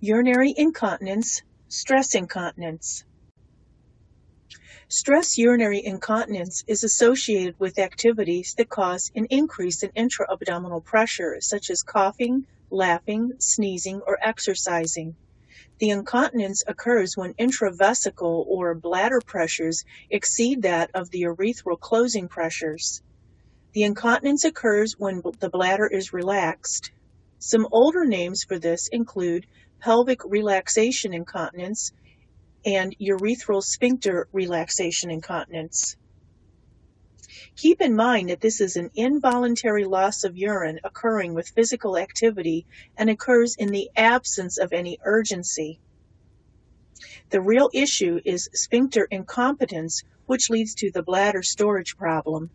Urinary incontinence, stress incontinence. Stress urinary incontinence is associated with activities that cause an increase in intra-abdominal pressure, such as coughing, laughing, sneezing, or exercising. The incontinence occurs when intravesical or bladder pressures exceed that of the urethral closing pressures. The incontinence occurs when the bladder is relaxed. Some older names for this include pelvic relaxation incontinence and urethral sphincter relaxation incontinence. Keep in mind that this is an involuntary loss of urine occurring with physical activity and occurs in the absence of any urgency. The real issue is sphincter incompetence, which leads to the bladder storage problem.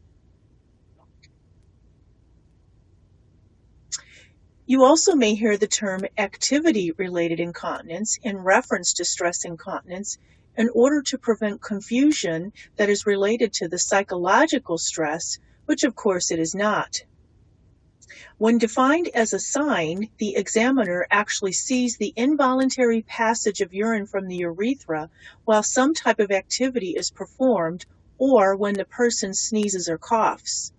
You also may hear the term activity-related incontinence in reference to stress incontinence in order to prevent confusion that is related to the psychological stress, which of course it is not. When defined as a sign, the examiner actually sees the involuntary passage of urine from the urethra while some type of activity is performed or when the person sneezes or coughs.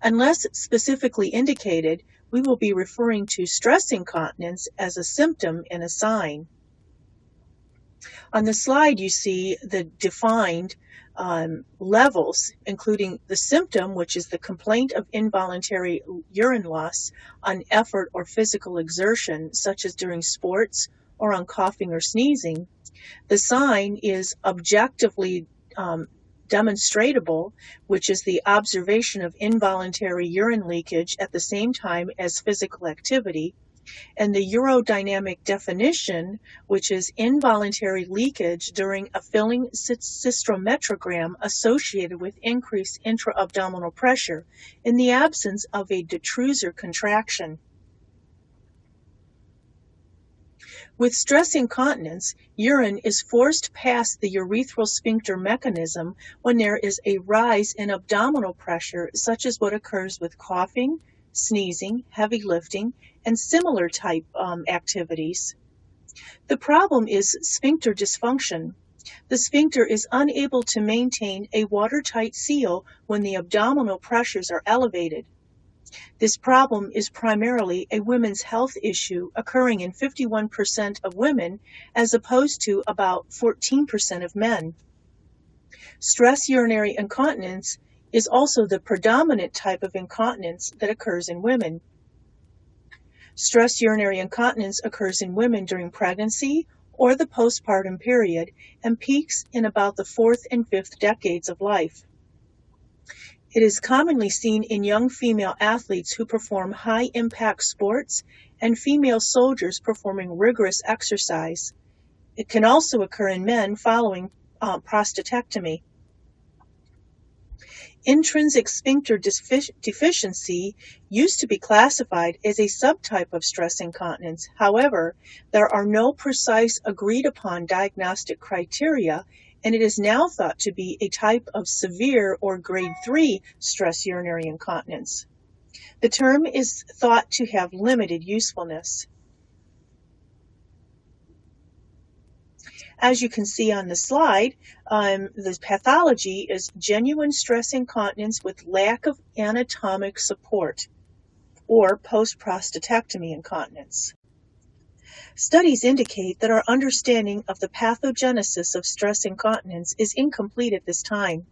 Unless specifically indicated, we will be referring to stress incontinence as a symptom and a sign. On the slide, you see the defined levels, including the symptom, which is the complaint of involuntary urine loss on effort or physical exertion, such as during sports or on coughing or sneezing. The sign is objectively demonstratable, which is the observation of involuntary urine leakage at the same time as physical activity, and the urodynamic definition, which is involuntary leakage during a filling cystrometrogram associated with increased intra-abdominal pressure in the absence of a detrusor contraction. With stress incontinence, urine is forced past the urethral sphincter mechanism when there is a rise in abdominal pressure, such as what occurs with coughing, sneezing, heavy lifting, and similar type activities. The problem is sphincter dysfunction. The sphincter is unable to maintain a watertight seal when the abdominal pressures are elevated. This problem is primarily a women's health issue occurring in 51% of women as opposed to about 14% of men. Stress urinary incontinence is also the predominant type of incontinence that occurs in women. Stress urinary incontinence occurs in women during pregnancy or the postpartum period and peaks in about the 4th and 5th decades of life. It is commonly seen in young female athletes who perform high-impact sports and female soldiers performing rigorous exercise. It can also occur in men following prostatectomy. Intrinsic sphincter deficiency used to be classified as a subtype of stress incontinence. However, there are no precise agreed-upon diagnostic criteria, and it is now thought to be a type of severe or grade 3 stress urinary incontinence. The term is thought to have limited usefulness. As you can see on the slide, the pathology is genuine stress incontinence with lack of anatomic support, or post-prostatectomy incontinence. Studies indicate that our understanding of the pathogenesis of stress incontinence is incomplete at this time.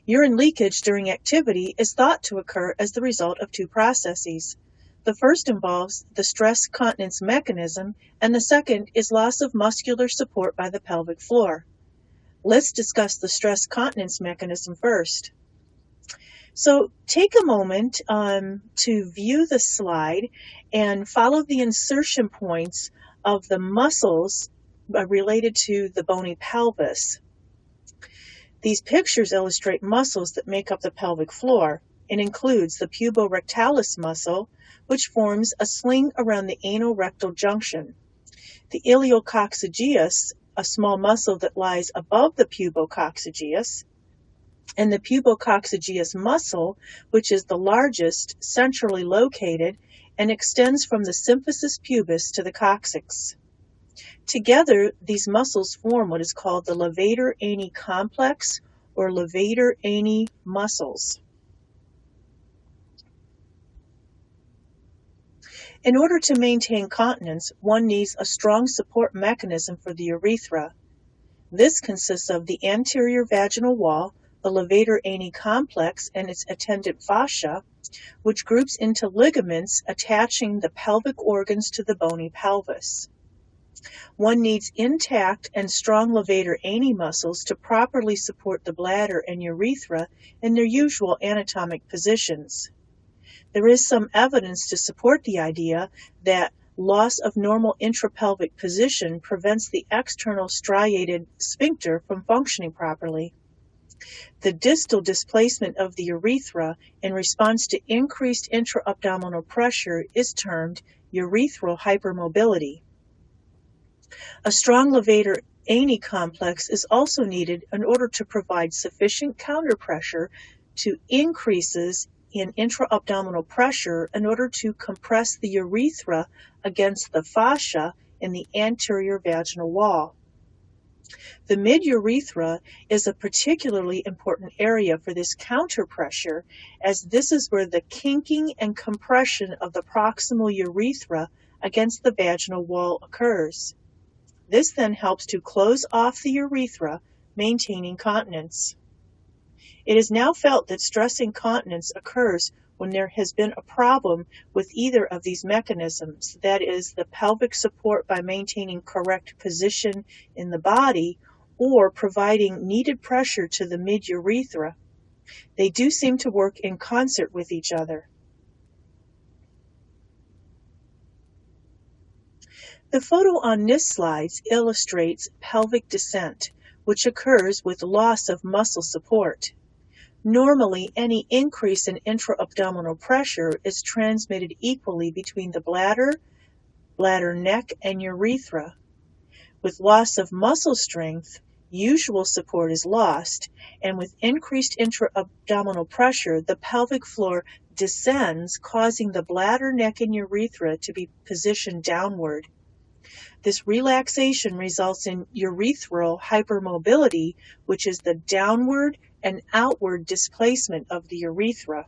Urine leakage during activity is thought to occur as the result of two processes. The first involves the stress continence mechanism, and the second is loss of muscular support by the pelvic floor. Let's discuss the stress continence mechanism first. So take a moment to view the slide and follow the insertion points of the muscles related to the bony pelvis. These pictures illustrate muscles that make up the pelvic floor. It includes the puborectalis muscle, which forms a sling around the anal-rectal junction, the iliococcygeus, a small muscle that lies above the pubococcygeus, and the pubococcygeus muscle, which is the largest, centrally located, and extends from the symphysis pubis to the coccyx. Together, these muscles form what is called the levator-ani complex or levator-ani muscles. In order to maintain continence, one needs a strong support mechanism for the urethra. This consists of the anterior vaginal wall, the levator-ani complex and its attendant fascia, which groups into ligaments attaching the pelvic organs to the bony pelvis. One needs intact and strong levator-ani muscles to properly support the bladder and urethra in their usual anatomic positions. There is some evidence to support the idea that loss of normal intrapelvic position prevents the external striated sphincter from functioning properly. The distal displacement of the urethra in response to increased intra-abdominal pressure is termed urethral hypermobility. A strong levator-ani complex is also needed in order to provide sufficient counterpressure to increases in intra-abdominal pressure in order to compress the urethra against the fascia in the anterior vaginal wall. The mid-urethra is a particularly important area for this counterpressure, as this is where the kinking and compression of the proximal urethra against the vaginal wall occurs. This then helps to close off the urethra, maintaining continence. It is now felt that stress incontinence occurs when there has been a problem with either of these mechanisms, that is, the pelvic support by maintaining correct position in the body or providing needed pressure to the mid-urethra. They do seem to work in concert with each other. The photo on this slide illustrates pelvic descent, which occurs with loss of muscle support. Normally, any increase in intra-abdominal pressure is transmitted equally between the bladder, bladder neck, and urethra. With loss of muscle strength, usual support is lost, and with increased intra-abdominal pressure, the pelvic floor descends, causing the bladder, neck, and urethra to be positioned downward. This relaxation results in urethral hypermobility, which is the downward and outward displacement of the urethra.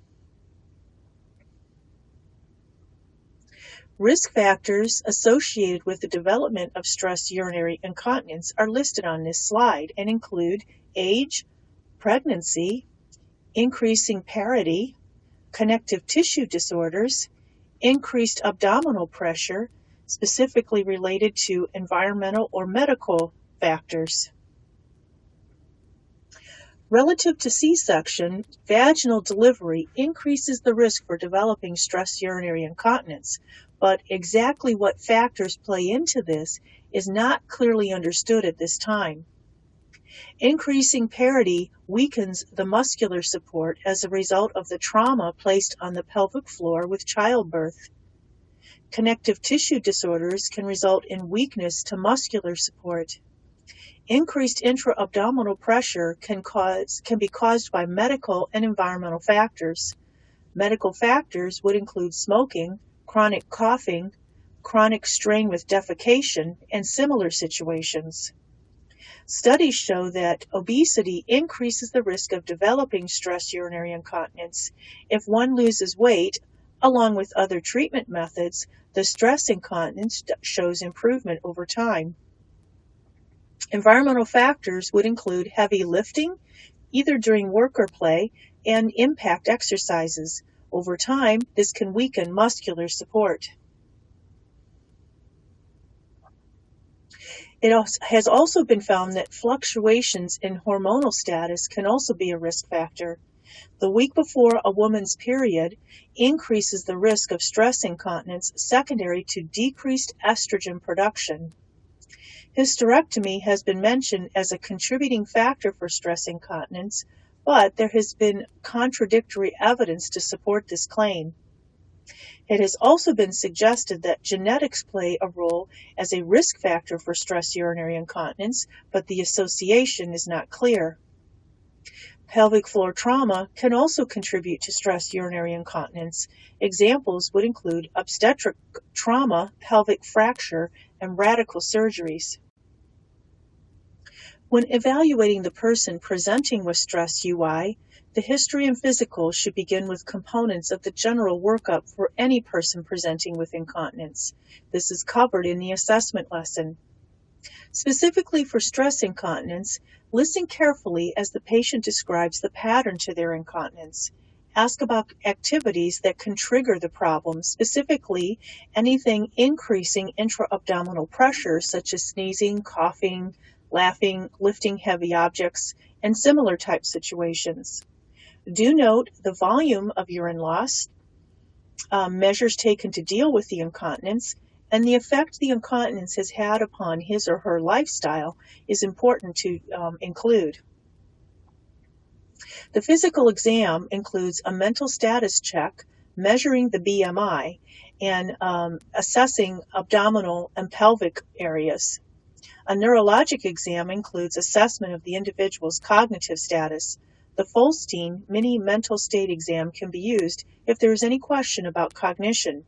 Risk factors associated with the development of stress urinary incontinence are listed on this slide and include age, pregnancy, increasing parity, connective tissue disorders, increased abdominal pressure, specifically related to environmental or medical factors. Relative to C-section, vaginal delivery increases the risk for developing stress urinary incontinence, but exactly what factors play into this is not clearly understood at this time. Increasing parity weakens the muscular support as a result of the trauma placed on the pelvic floor with childbirth. Connective tissue disorders can result in weakness to muscular support. Increased intra-abdominal pressure can be caused by medical and environmental factors. Medical factors would include smoking, chronic coughing, chronic strain with defecation, and similar situations. Studies show that obesity increases the risk of developing stress urinary incontinence. If one loses weight, along with other treatment methods, the stress incontinence shows improvement over time. Environmental factors would include heavy lifting, either during work or play, and impact exercises. Over time, this can weaken muscular support. It has also been found that fluctuations in hormonal status can also be a risk factor. The week before a woman's period increases the risk of stress incontinence secondary to decreased estrogen production. Hysterectomy has been mentioned as a contributing factor for stress incontinence, but there has been contradictory evidence to support this claim. It has also been suggested that genetics play a role as a risk factor for stress urinary incontinence, but the association is not clear. Pelvic floor trauma can also contribute to stress urinary incontinence. Examples would include obstetric trauma, pelvic fracture, and radical surgeries. When evaluating the person presenting with stress UI, the history and physical should begin with components of the general workup for any person presenting with incontinence. This is covered in the assessment lesson. Specifically for stress incontinence, listen carefully as the patient describes the pattern to their incontinence. Ask about activities that can trigger the problem, specifically anything increasing intra-abdominal pressure such as sneezing, coughing, laughing, lifting heavy objects, and similar type situations. Do note the volume of urine loss, measures taken to deal with the incontinence, and the effect the incontinence has had upon his or her lifestyle is important to include. The physical exam includes a mental status check, measuring the BMI, and assessing abdominal and pelvic areas. A neurologic exam includes assessment of the individual's cognitive status. The Folstein mini mental state exam can be used if there is any question about cognition.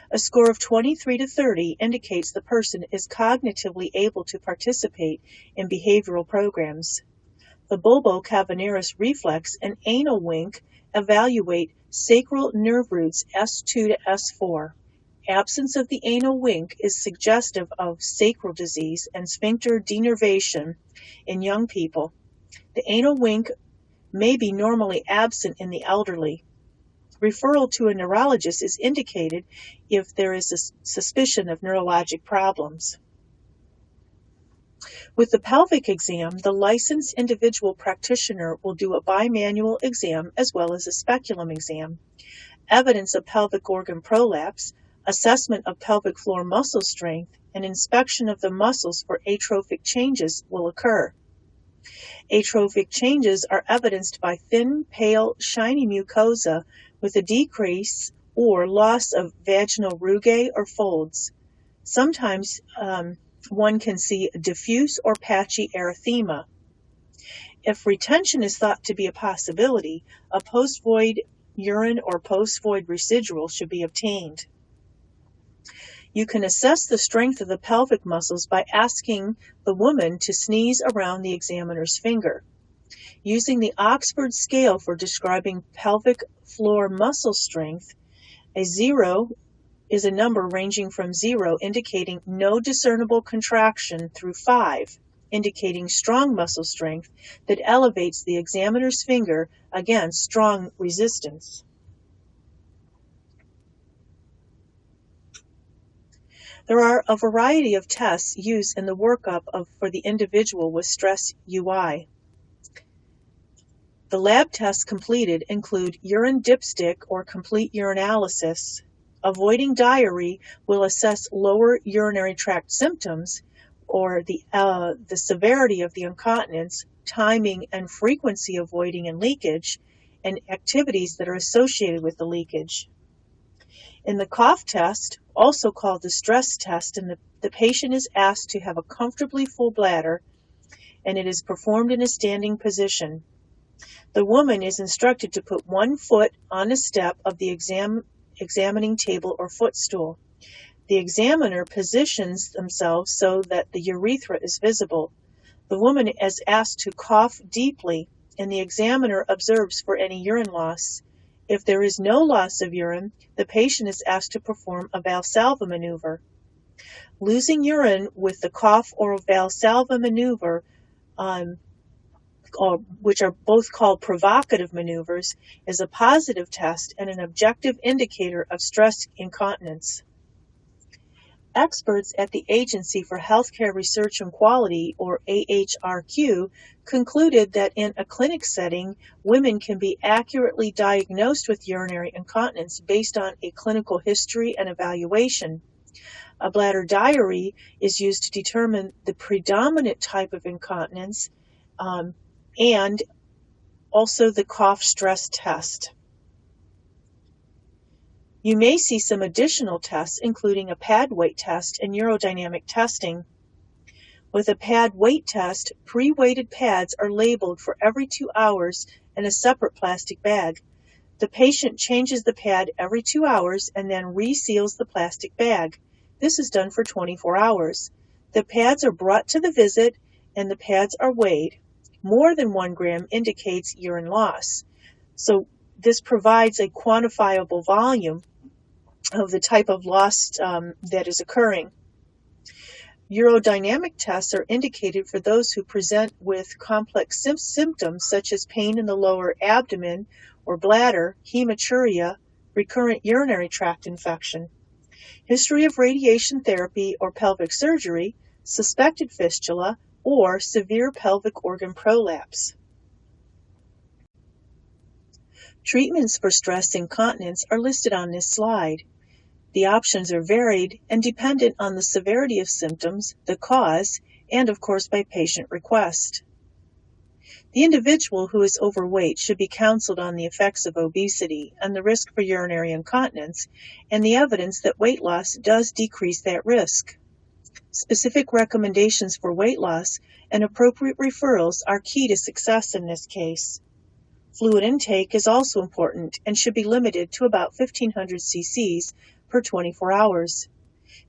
A score of 23 to 30 indicates the person is cognitively able to participate in behavioral programs. The bulbocavernosus reflex and anal wink evaluate sacral nerve roots S2 to S4. Absence of the anal wink is suggestive of sacral disease and sphincter denervation in young people. The anal wink may be normally absent in the elderly. Referral to a neurologist is indicated if there is a suspicion of neurologic problems. With the pelvic exam, the licensed individual practitioner will do a bimanual exam as well as a speculum exam. Evidence of pelvic organ prolapse, assessment of pelvic floor muscle strength, and inspection of the muscles for atrophic changes will occur. Atrophic changes are evidenced by thin, pale, shiny mucosa with a decrease or loss of vaginal rugae or folds. Sometimes one can see diffuse or patchy erythema. If retention is thought to be a possibility, a post-void urine or post-void residual should be obtained. You can assess the strength of the pelvic muscles by asking the woman to sneeze around the examiner's finger. Using the Oxford scale for describing pelvic floor muscle strength, a 0 is a number ranging from 0 indicating no discernible contraction through 5 indicating strong muscle strength that elevates the examiner's finger against strong resistance. There are a variety of tests used in the workup for the individual with stress UI. The lab tests completed include urine dipstick or complete urinalysis. Avoiding diary will assess lower urinary tract symptoms or the severity of the incontinence, timing and frequency of voiding and leakage, and activities that are associated with the leakage. In the cough test, also called the stress test, and the patient is asked to have a comfortably full bladder, and it is performed in a standing position. The woman is instructed to put one foot on a step of the examining table or footstool. The examiner positions themselves so that the urethra is visible. The woman is asked to cough deeply, and the examiner observes for any urine loss. If there is no loss of urine, the patient is asked to perform a Valsalva maneuver. Losing urine with the cough or Valsalva maneuver, which are both called provocative maneuvers, is a positive test and an objective indicator of stress incontinence. Experts at the Agency for Healthcare Research and Quality, or AHRQ, concluded that in a clinic setting, women can be accurately diagnosed with urinary incontinence based on a clinical history and evaluation. A bladder diary is used to determine the predominant type of incontinence and also the cough stress test. You may see some additional tests, including a pad weight test and urodynamic testing. With a pad weight test, pre-weighted pads are labeled for every 2 hours in a separate plastic bag. The patient changes the pad every 2 hours and then reseals the plastic bag. This is done for 24 hours. The pads are brought to the visit and the pads are weighed. More than 1 gram indicates urine loss. So this provides a quantifiable volume of the type of loss that is occurring. Urodynamic tests are indicated for those who present with complex symptoms such as pain in the lower abdomen or bladder, hematuria, recurrent urinary tract infection, history of radiation therapy or pelvic surgery, suspected fistula, or severe pelvic organ prolapse. Treatments for stress incontinence are listed on this slide. The options are varied and dependent on the severity of symptoms, the cause, and of course by patient request. The individual who is overweight should be counseled on the effects of obesity and the risk for urinary incontinence and the evidence that weight loss does decrease that risk. Specific recommendations for weight loss and appropriate referrals are key to success in this case. Fluid intake is also important and should be limited to about 1,500 cc's per 24 hours.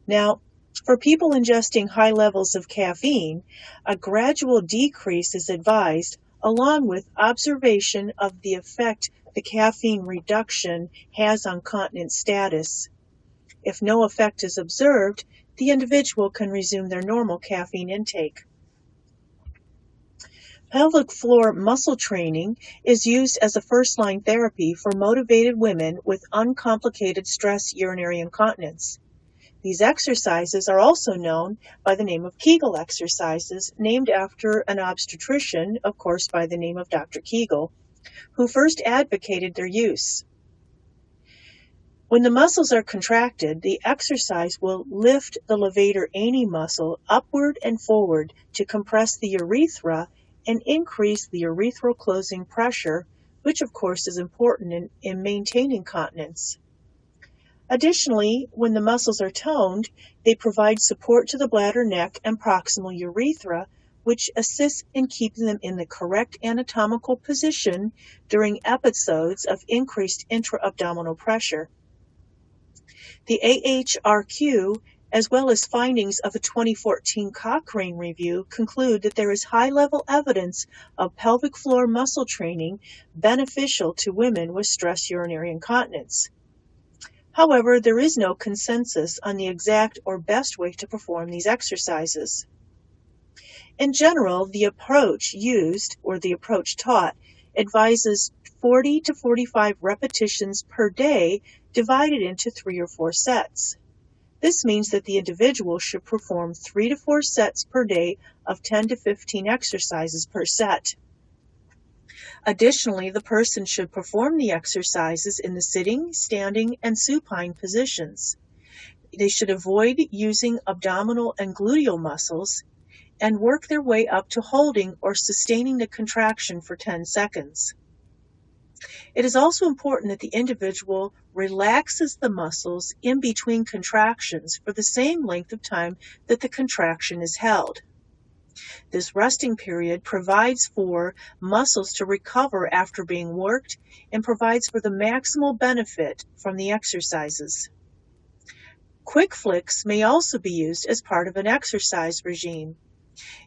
Now, for people ingesting high levels of caffeine, a gradual decrease is advised, along with observation of the effect the caffeine reduction has on continence status. If no effect is observed, the individual can resume their normal caffeine intake. Pelvic floor muscle training is used as a first-line therapy for motivated women with uncomplicated stress urinary incontinence. These exercises are also known by the name of Kegel exercises, named after an obstetrician, of course by the name of Dr. Kegel, who first advocated their use. When the muscles are contracted, the exercise will lift the levator ani muscle upward and forward to compress the urethra and increase the urethral closing pressure, which of course is important in maintaining continence. Additionally, when the muscles are toned, they provide support to the bladder neck and proximal urethra, which assists in keeping them in the correct anatomical position during episodes of increased intra-abdominal pressure. The AHRQ, as well as findings of a 2014 Cochrane review, conclude that there is high-level evidence of pelvic floor muscle training beneficial to women with stress urinary incontinence. However, there is no consensus on the exact or best way to perform these exercises. In general, the approach used, or the approach taught, advises 40 to 45 repetitions per day divided into 3 or 4 sets. This means that the individual should perform 3 to 4 sets per day of 10 to 15 exercises per set. Additionally, the person should perform the exercises in the sitting, standing, and supine positions. They should avoid using abdominal and gluteal muscles and work their way up to holding or sustaining the contraction for 10 seconds. It is also important that the individual relaxes the muscles in between contractions for the same length of time that the contraction is held. This resting period provides for muscles to recover after being worked and provides for the maximal benefit from the exercises. Quick flicks may also be used as part of an exercise regime.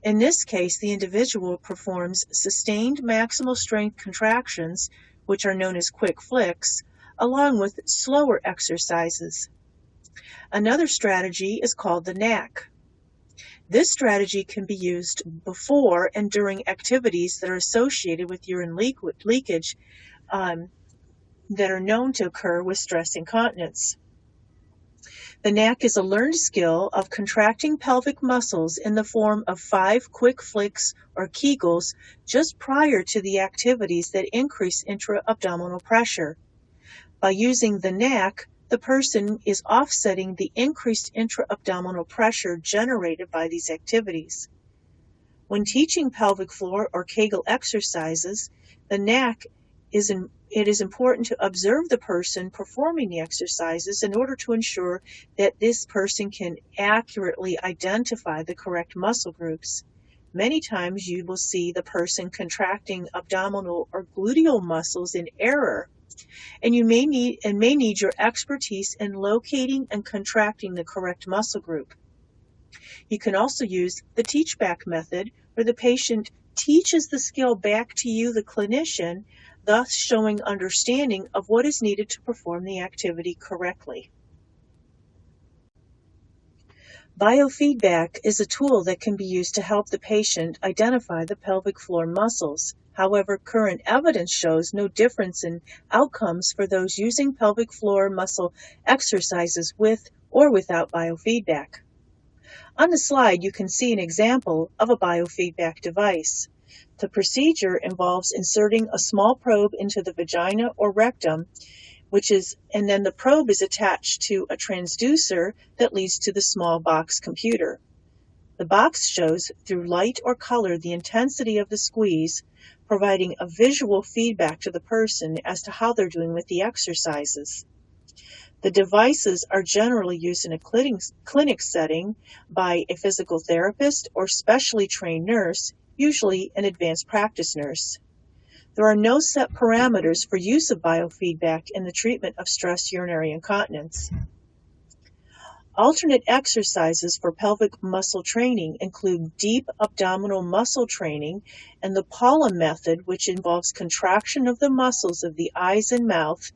In this case, the individual performs sustained maximal strength contractions, which are known as quick flicks, along with slower exercises. Another strategy is called the knack. This strategy can be used before and during activities that are associated with urine leakage that are known to occur with stress incontinence. The knack is a learned skill of contracting pelvic muscles in the form of 5 quick flicks or Kegels just prior to the activities that increase intra-abdominal pressure. By using the knack, the person is offsetting the increased intra-abdominal pressure generated by these activities. When teaching pelvic floor or Kegel exercises, the knack it is important to observe the person performing the exercises in order to ensure that this person can accurately identify the correct muscle groups. Many times you will see the person contracting abdominal or gluteal muscles in error, and you may need your expertise in locating and contracting the correct muscle group. You can also use the teach back method, where the patient teaches the skill back to you, the clinician, thus showing understanding of what is needed to perform the activity correctly. Biofeedback is a tool that can be used to help the patient identify the pelvic floor muscles. However, current evidence shows no difference in outcomes for those using pelvic floor muscle exercises with or without biofeedback. On the slide, you can see an example of a biofeedback device. The procedure involves inserting a small probe into the vagina or rectum, and then the probe is attached to a transducer that leads to the small box computer. The box shows through light or color the intensity of the squeeze, providing a visual feedback to the person as to how they're doing with the exercises. The devices are generally used in a clinic setting by a physical therapist or specially trained nurse, usually an advanced practice nurse. There are no set parameters for use of biofeedback in the treatment of stress urinary incontinence. Alternate exercises for pelvic muscle training include deep abdominal muscle training and the Paula method, which involves contraction of the muscles of the eyes and mouth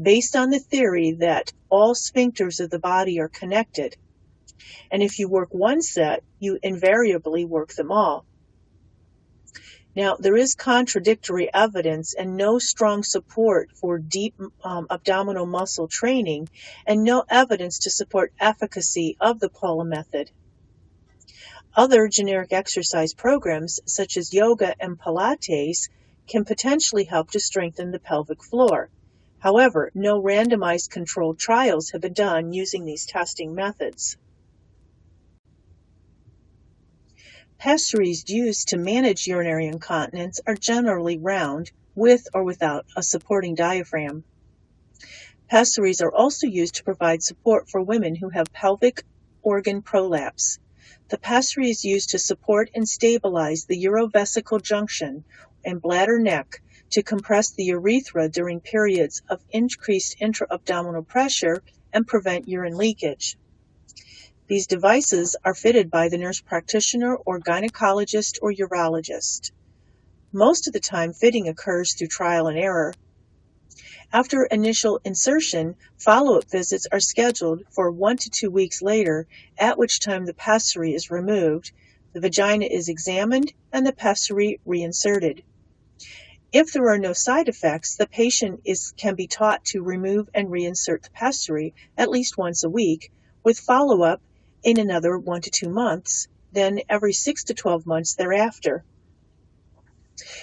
based on the theory that all sphincters of the body are connected. And if you work one set, you invariably work them all. Now, there is contradictory evidence and no strong support for deep abdominal muscle training, and no evidence to support efficacy of the Paula method. Other generic exercise programs, such as yoga and Pilates, can potentially help to strengthen the pelvic floor. However, no randomized controlled trials have been done using these testing methods. Pessaries used to manage urinary incontinence are generally round, with or without a supporting diaphragm. Pessaries are also used to provide support for women who have pelvic organ prolapse. The pessary is used to support and stabilize the urovesical junction and bladder neck to compress the urethra during periods of increased intra-abdominal pressure and prevent urine leakage. These devices are fitted by the nurse practitioner or gynecologist or urologist. Most of the time, fitting occurs through trial and error. After initial insertion, follow-up visits are scheduled for 1 to 2 weeks later, at which time the pessary is removed, the vagina is examined, and the pessary reinserted. If there are no side effects, the patient can be taught to remove and reinsert the pessary at least once a week, with follow-up in another 1 to 2 months, then every 6 to 12 months thereafter.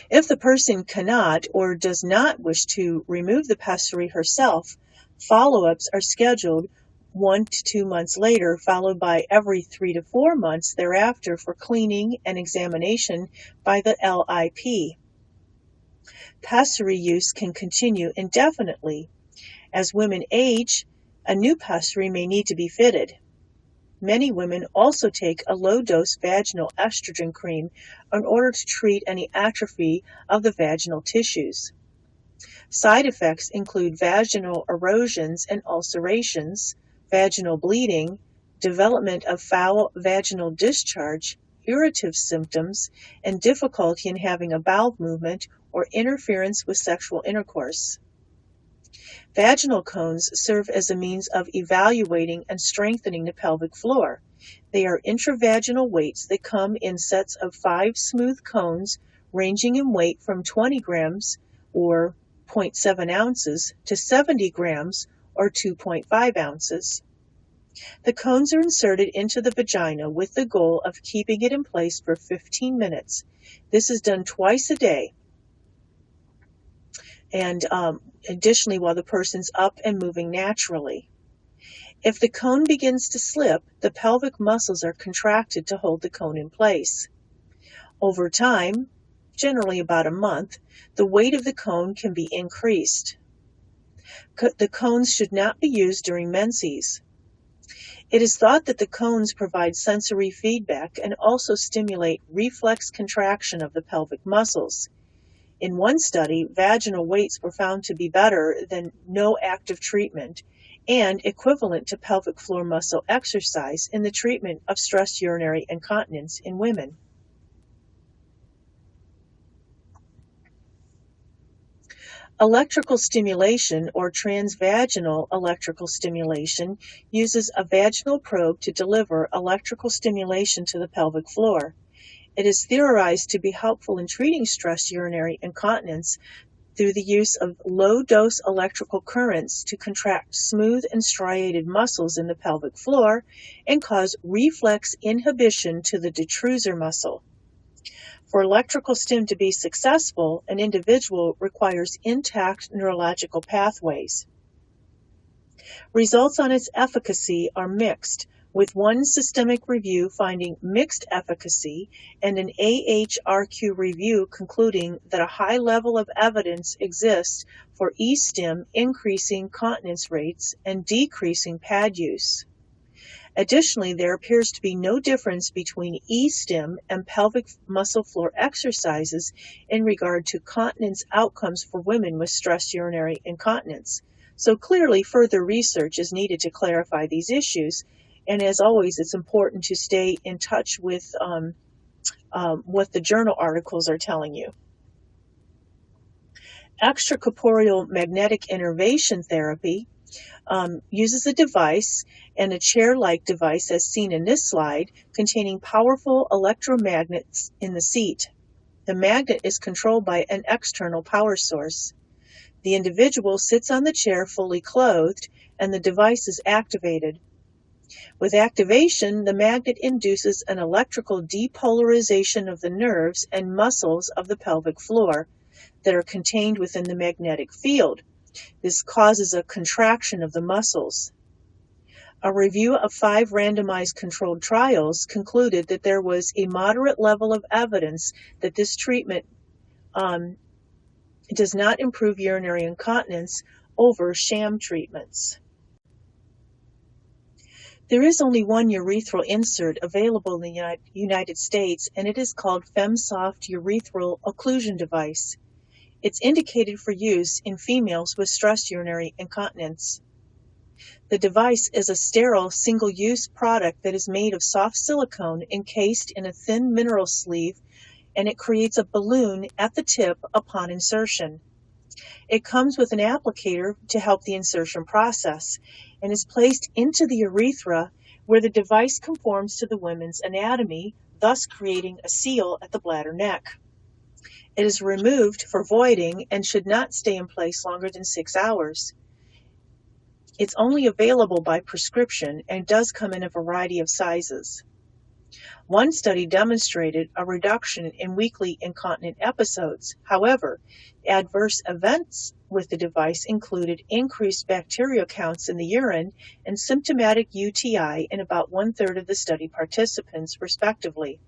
If the person cannot or does not wish to remove the pessary herself, follow-ups are scheduled 1 to 2 months later, followed by every 3 to 4 months thereafter for cleaning and examination by the LIP. Pessary use can continue indefinitely. As women age, a new pessary may need to be fitted. Many women also take a low-dose vaginal estrogen cream in order to treat any atrophy of the vaginal tissues. Side effects include vaginal erosions and ulcerations, vaginal bleeding, development of foul vaginal discharge, irritative symptoms, and difficulty in having a bowel movement or interference with sexual intercourse. Vaginal cones serve as a means of evaluating and strengthening the pelvic floor. They are intravaginal weights that come in sets of 5 smooth cones ranging in weight from 20 grams or 0.7 ounces to 70 grams or 2.5 ounces. The cones are inserted into the vagina with the goal of keeping it in place for 15 minutes. This is done twice a day. And additionally, while the person's up and moving naturally. If the cone begins to slip, the pelvic muscles are contracted to hold the cone in place. Over time, generally about a month, the weight of the cone can be increased. The cones should not be used during menses. It is thought that the cones provide sensory feedback and also stimulate reflex contraction of the pelvic muscles. In one study, vaginal weights were found to be better than no active treatment and equivalent to pelvic floor muscle exercise in the treatment of stress urinary incontinence in women. Electrical stimulation or transvaginal electrical stimulation uses a vaginal probe to deliver electrical stimulation to the pelvic floor. It is theorized to be helpful in treating stress urinary incontinence through the use of low-dose electrical currents to contract smooth and striated muscles in the pelvic floor and cause reflex inhibition to the detrusor muscle. For electrical stim to be successful, an individual requires intact neurological pathways. Results on its efficacy are mixed, with one systemic review finding mixed efficacy and an AHRQ review concluding that a high level of evidence exists for e-stim increasing continence rates and decreasing pad use. Additionally, there appears to be no difference between e-stim and pelvic muscle floor exercises in regard to continence outcomes for women with stress urinary incontinence. So clearly, further research is needed to clarify these issues. And as always, it's important to stay in touch with what the journal articles are telling you. Extracorporeal magnetic innervation therapy uses a device and a chair-like device as seen in this slide containing powerful electromagnets in the seat. The magnet is controlled by an external power source. The individual sits on the chair fully clothed and the device is activated. With activation, the magnet induces an electrical depolarization of the nerves and muscles of the pelvic floor that are contained within the magnetic field. This causes a contraction of the muscles. A review of 5 randomized controlled trials concluded that there was a moderate level of evidence that this treatment does not improve urinary incontinence over sham treatments. There is only one urethral insert available in the United States, and it is called FemSoft Urethral Occlusion Device. It's indicated for use in females with stress urinary incontinence. The device is a sterile, single-use product that is made of soft silicone encased in a thin mineral sleeve, and it creates a balloon at the tip upon insertion. It comes with an applicator to help the insertion process and is placed into the urethra where the device conforms to the woman's anatomy, thus creating a seal at the bladder neck. It is removed for voiding and should not stay in place longer than 6 hours. It's only available by prescription and does come in a variety of sizes. One study demonstrated a reduction in weekly incontinent episodes. However, adverse events with the device included increased bacterial counts in the urine and symptomatic UTI in about 1/3 of the study participants, respectively.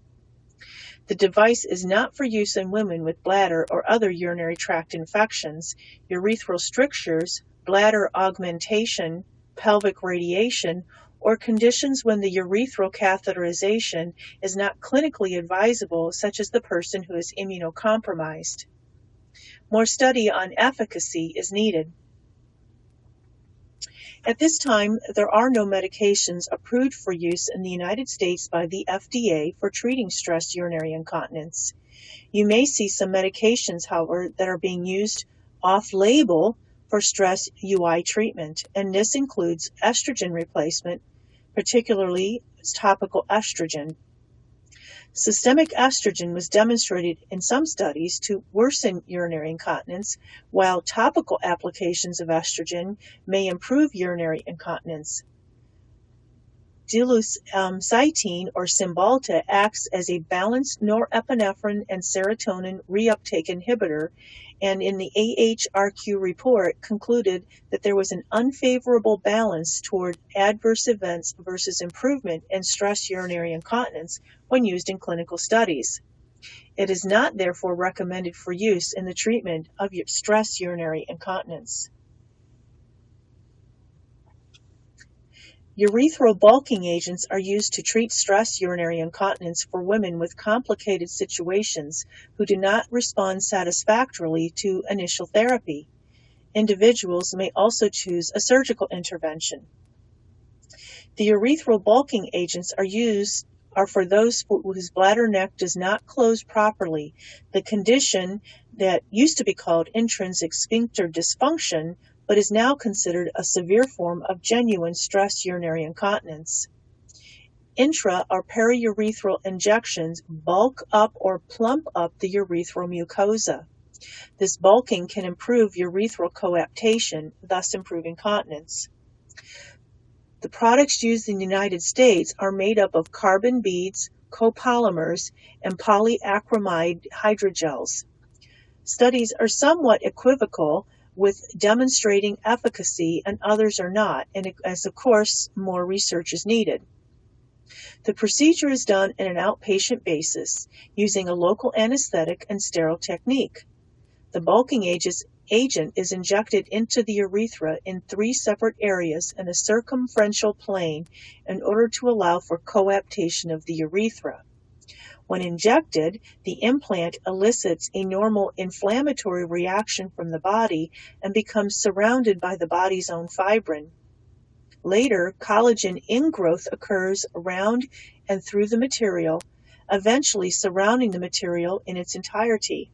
The device is not for use in women with bladder or other urinary tract infections, urethral strictures, bladder augmentation, pelvic radiation, or conditions when the urethral catheterization is not clinically advisable, such as the person who is immunocompromised. More study on efficacy is needed. At this time, there are no medications approved for use in the United States by the FDA for treating stress urinary incontinence. You may see some medications, however, that are being used off-label for stress UI treatment, and this includes estrogen replacement, particularly topical estrogen. Systemic estrogen was demonstrated in some studies to worsen urinary incontinence, while topical applications of estrogen may improve urinary incontinence. Dilucytine or Cymbalta acts as a balanced norepinephrine and serotonin reuptake inhibitor, and in the AHRQ report concluded that there was an unfavorable balance toward adverse events versus improvement in stress urinary incontinence when used in clinical studies. It is not therefore recommended for use in the treatment of stress urinary incontinence. Urethral bulking agents are used to treat stress urinary incontinence for women with complicated situations who do not respond satisfactorily to initial therapy. Individuals may also choose a surgical intervention. The urethral bulking agents are for those whose bladder neck does not close properly, the condition that used to be called intrinsic sphincter dysfunction, but is now considered a severe form of genuine stress urinary incontinence. Intra or periurethral injections bulk up or plump up the urethral mucosa. This bulking can improve urethral coaptation, thus improving continence. The products used in the United States are made up of carbon beads, copolymers, and polyacrylamide hydrogels. Studies are somewhat equivocal, with demonstrating efficacy and others are not, and as of course more research is needed. The procedure is done in an outpatient basis, using a local anesthetic and sterile technique. The bulking agent is injected into the urethra in 3 separate areas in a circumferential plane in order to allow for coaptation of the urethra. When injected, the implant elicits a normal inflammatory reaction from the body and becomes surrounded by the body's own fibrin. Later, collagen ingrowth occurs around and through the material, eventually surrounding the material in its entirety.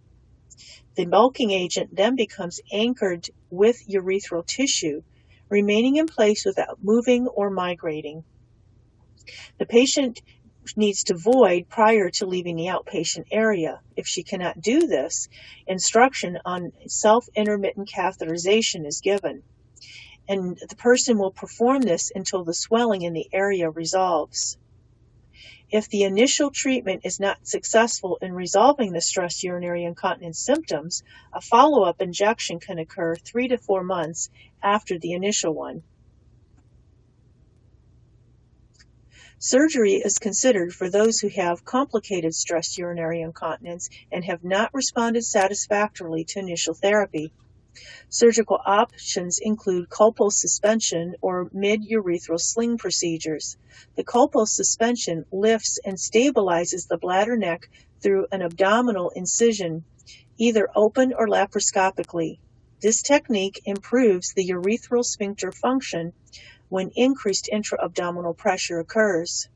The bulking agent then becomes anchored with urethral tissue, remaining in place without moving or migrating. The patient needs to void prior to leaving the outpatient area. If she cannot do this, instruction on self-intermittent catheterization is given, and the person will perform this until the swelling in the area resolves. If the initial treatment is not successful in resolving the stress urinary incontinence symptoms, a follow-up injection can occur 3 to 4 months after the initial one. Surgery is considered for those who have complicated stress urinary incontinence and have not responded satisfactorily to initial therapy. Surgical options include cupole suspension or mid-urethral sling procedures. The cupole suspension lifts and stabilizes the bladder neck through an abdominal incision, either open or laparoscopically. This technique improves the urethral sphincter function when increased intra-abdominal pressure occurs.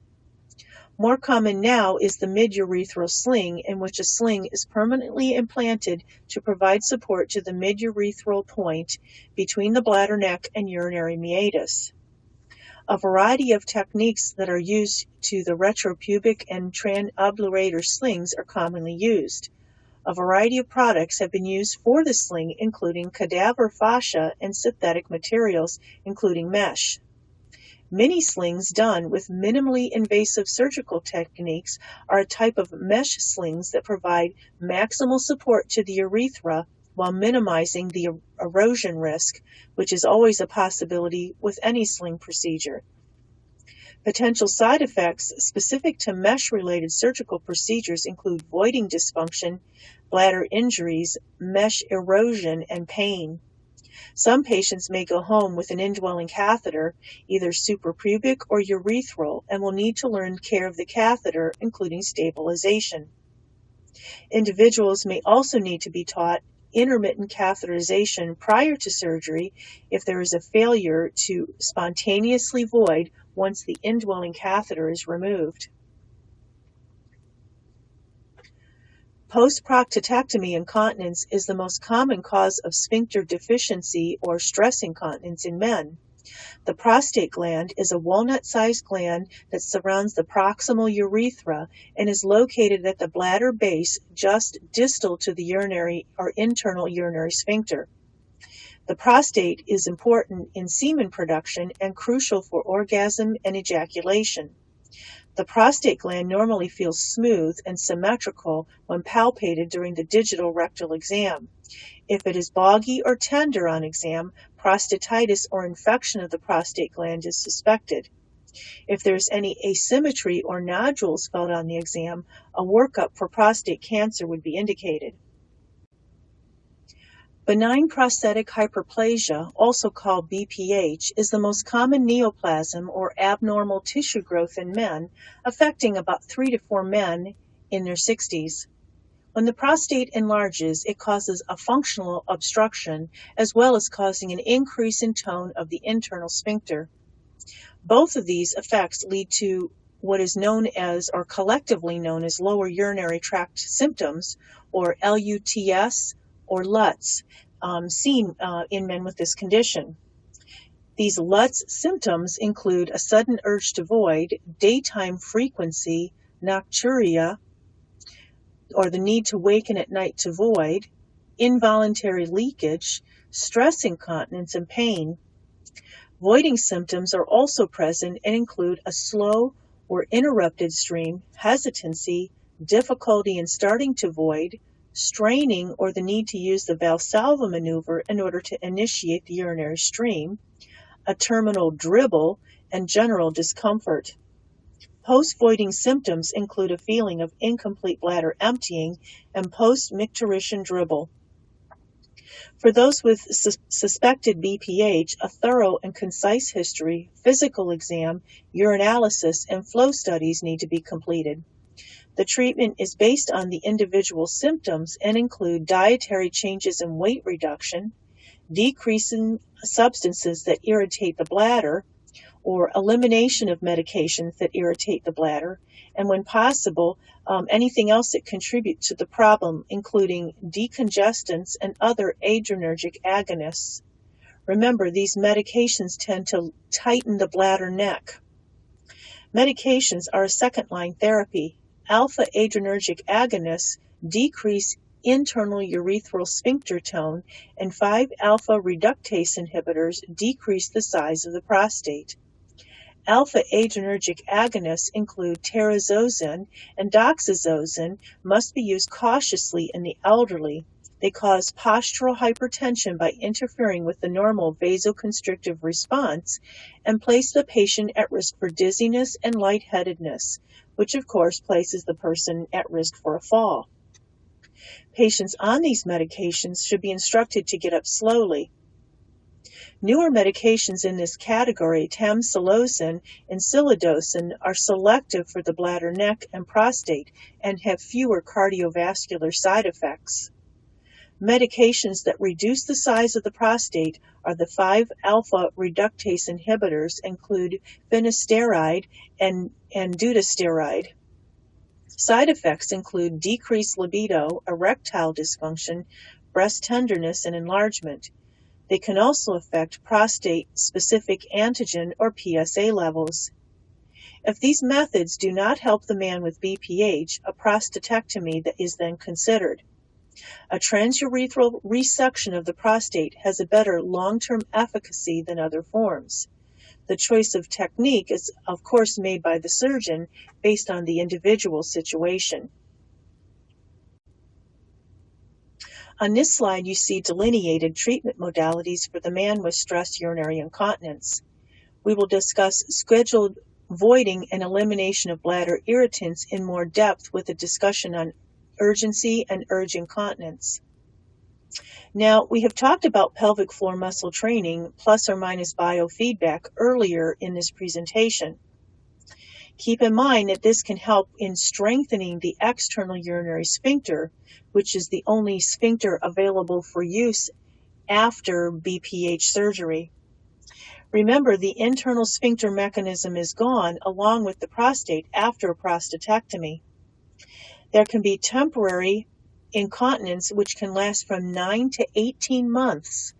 More common now is the mid-urethral sling, in which a sling is permanently implanted to provide support to the mid-urethral point between the bladder neck and urinary meatus. A variety of techniques that are used to the retropubic and transobturator slings are commonly used. A variety of products have been used for the sling, including cadaver fascia and synthetic materials, including mesh. Mini slings done with minimally invasive surgical techniques are a type of mesh slings that provide maximal support to the urethra while minimizing the erosion risk, which is always a possibility with any sling procedure. Potential side effects specific to mesh-related surgical procedures include voiding dysfunction, bladder injuries, mesh erosion, and pain. Some patients may go home with an indwelling catheter, either suprapubic or urethral, and will need to learn care of the catheter, including stabilization. Individuals may also need to be taught intermittent catheterization prior to surgery if there is a failure to spontaneously void once the indwelling catheter is removed. Post-proctectomy incontinence is the most common cause of sphincter deficiency or stress incontinence in men. The prostate gland is a walnut-sized gland that surrounds the proximal urethra and is located at the bladder base just distal to the urinary or internal urinary sphincter. The prostate is important in semen production and crucial for orgasm and ejaculation. The prostate gland normally feels smooth and symmetrical when palpated during the digital rectal exam. If it is boggy or tender on exam, prostatitis or infection of the prostate gland is suspected. If there's any asymmetry or nodules felt on the exam, a workup for prostate cancer would be indicated. Benign prostatic hyperplasia, also called BPH, is the most common neoplasm or abnormal tissue growth in men, affecting about 3 to 4 men in their 60s. When the prostate enlarges, it causes a functional obstruction as well as causing an increase in tone of the internal sphincter. Both of these effects lead to what is known as, or collectively known as, lower urinary tract symptoms, or LUTS or LUTS, seen in men with this condition. These LUTS symptoms include a sudden urge to void, daytime frequency, nocturia, or the need to waken at night to void, involuntary leakage, stress incontinence, and pain. Voiding symptoms are also present and include a slow or interrupted stream, hesitancy, difficulty in starting to void, straining or the need to use the Valsalva maneuver in order to initiate the urinary stream, a terminal dribble, and general discomfort. Post-voiding symptoms include a feeling of incomplete bladder emptying and post-micturition dribble. For those with suspected BPH, a thorough and concise history, physical exam, urinalysis, and flow studies need to be completed. The treatment is based on the individual symptoms and include dietary changes and weight reduction, decreasing substances that irritate the bladder, or elimination of medications that irritate the bladder, and when possible, anything else that contributes to the problem, including decongestants and other adrenergic agonists. Remember, these medications tend to tighten the bladder neck. Medications are a second-line therapy. Alpha adrenergic agonists decrease internal urethral sphincter tone, and 5-alpha reductase inhibitors decrease the size of the prostate. Alpha adrenergic agonists include terazosin and doxazosin, must be used cautiously in the elderly. They cause postural hypertension by interfering with the normal vasoconstrictive response and place the patient at risk for dizziness and lightheadedness, which of course places the person at risk for a fall. Patients on these medications should be instructed to get up slowly. Newer medications in this category, tamsulosin and silodosin, are selective for the bladder neck and prostate and have fewer cardiovascular side effects. Medications that reduce the size of the prostate are the 5-alpha reductase inhibitors, include finasteride and dutasteride. Side effects include decreased libido, erectile dysfunction, breast tenderness, and enlargement. They can also affect prostate-specific antigen or PSA levels. If these methods do not help the man with BPH, a prostatectomy is then considered. A transurethral resection of the prostate has a better long-term efficacy than other forms. The choice of technique is, of course, made by the surgeon based on the individual situation. On this slide, you see delineated treatment modalities for the man with stress urinary incontinence. We will discuss scheduled voiding and elimination of bladder irritants in more depth with a discussion on urgency and urge incontinence. Now, we have talked about pelvic floor muscle training plus or minus biofeedback earlier in this presentation. Keep in mind that this can help in strengthening the external urinary sphincter, which is the only sphincter available for use after BPH surgery. Remember, the internal sphincter mechanism is gone along with the prostate after a prostatectomy. There can be temporary incontinence, which can last from 9 to 18 months.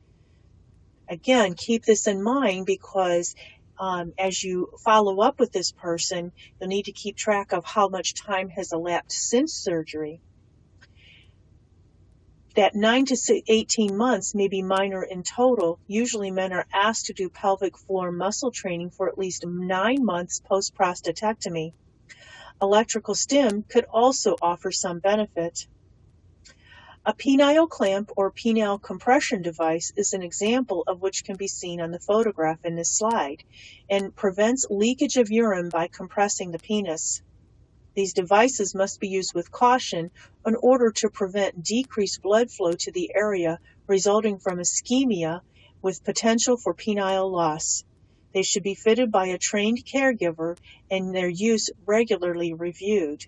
Again, keep this in mind because as you follow up with this person, you'll need to keep track of how much time has elapsed since surgery. That 9 to 18 months may be minor in total. Usually men are asked to do pelvic floor muscle training for at least 9 months post-prostatectomy. Electrical stim could also offer some benefit. A penile clamp or penile compression device is an example of which can be seen on the photograph in this slide and prevents leakage of urine by compressing the penis. These devices must be used with caution in order to prevent decreased blood flow to the area resulting from ischemia with potential for penile loss. They should be fitted by a trained caregiver and their use regularly reviewed.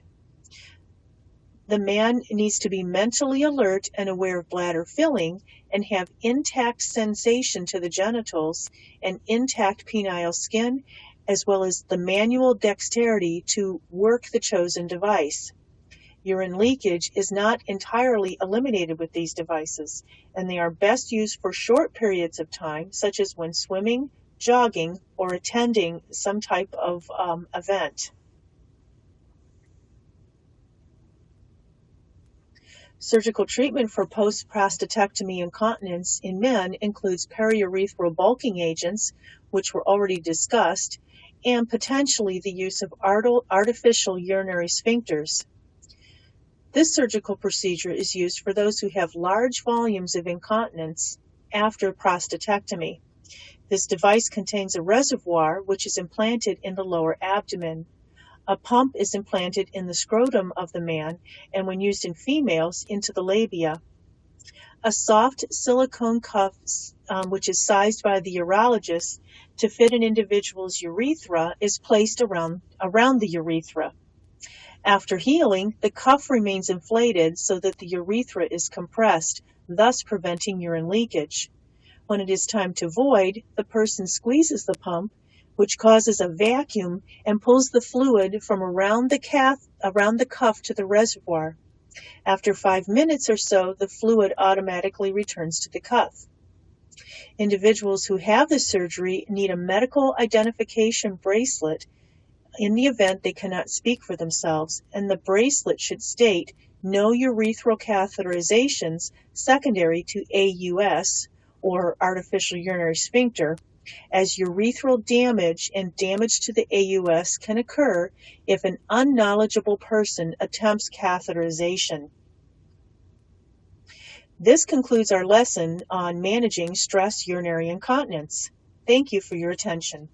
The man needs to be mentally alert and aware of bladder filling and have intact sensation to the genitals and intact penile skin, as well as the manual dexterity to work the chosen device. Urine leakage is not entirely eliminated with these devices, and they are best used for short periods of time, such as when swimming, jogging, or attending some type of event. Surgical treatment for post-prostatectomy incontinence in men includes periurethral bulking agents, which were already discussed, and potentially the use of artificial urinary sphincters. This surgical procedure is used for those who have large volumes of incontinence after prostatectomy. This device contains a reservoir which is implanted in the lower abdomen. A pump is implanted in the scrotum of the man, and when used in females, into the labia. A soft silicone cuff, which is sized by the urologist to fit an individual's urethra, is placed around the urethra. After healing, the cuff remains inflated so that the urethra is compressed, thus preventing urine leakage. When it is time to void, the person squeezes the pump, which causes a vacuum and pulls the fluid from around the cuff to the reservoir. After 5 minutes or so, the fluid automatically returns to the cuff. Individuals who have this surgery need a medical identification bracelet in the event they cannot speak for themselves, and the bracelet should state no urethral catheterizations secondary to AUS, or artificial urinary sphincter, as urethral damage and damage to the AUS can occur if an unknowledgeable person attempts catheterization. This concludes our lesson on managing stress urinary incontinence. Thank you for your attention.